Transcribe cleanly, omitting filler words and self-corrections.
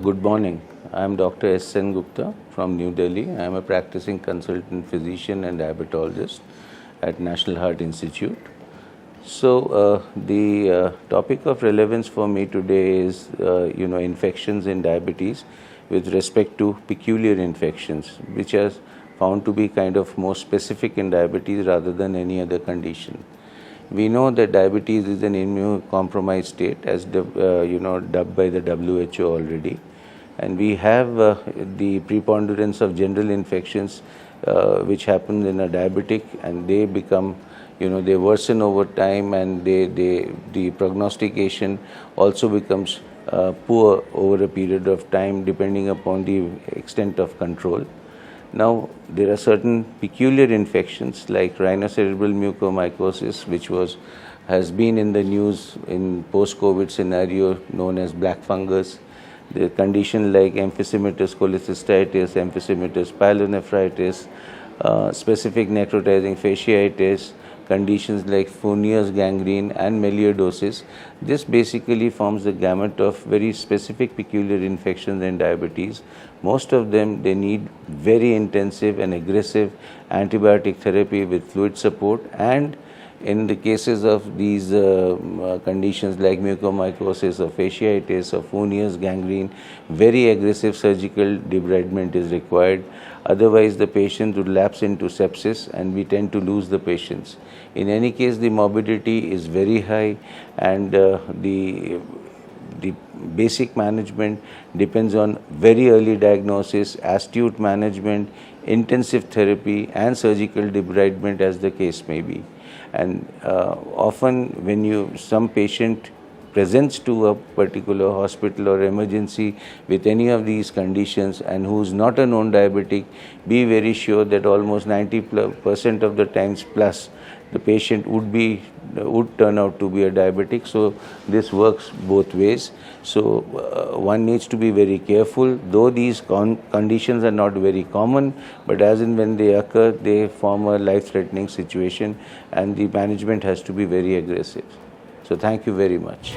Good morning. I am Dr. S. Sengupta from New Delhi. I am a practicing consultant physician and diabetologist at National Heart Institute. So, the topic of relevance for me today is, infections in diabetes with respect to peculiar infections, which are found to be kind of more specific in diabetes rather than any other condition. We know that diabetes is an immunocompromised state, as dubbed by the WHO already, and we have the preponderance of general infections, which happen in a diabetic, and they become, they worsen over time, and the prognostication also becomes poor over a period of time, depending upon the extent of control. Now, there are certain peculiar infections like rhinocerebral mucormycosis, which has been in the news in post-COVID scenario, known as black fungus. The condition like emphysematous cholecystitis, emphysematous pyelonephritis, specific necrotizing fasciitis, conditions like Fournier's gangrene and melioidosis. This basically forms the gamut of very specific peculiar infections in diabetes. Most of them, they need very intensive and aggressive antibiotic therapy with fluid support, and in the cases of these conditions like mucormycosis or fasciitis or Fournier's gangrene, very aggressive surgical debridement is required. Otherwise, the patient would lapse into sepsis, and we tend to lose the patients. In any case, the morbidity is very high, and the basic management depends on very early diagnosis, astute management, intensive therapy, and surgical debridement, as the case may be. And often when some patient presents to a particular hospital or emergency with any of these conditions and who is not a known diabetic, be very sure that almost 90% of the times plus the patient would turn out to be a diabetic. So this works both ways. So one needs to be very careful, though these conditions are not very common, but as and when they occur, they form a life-threatening situation, and the management has to be very aggressive. So thank you very much.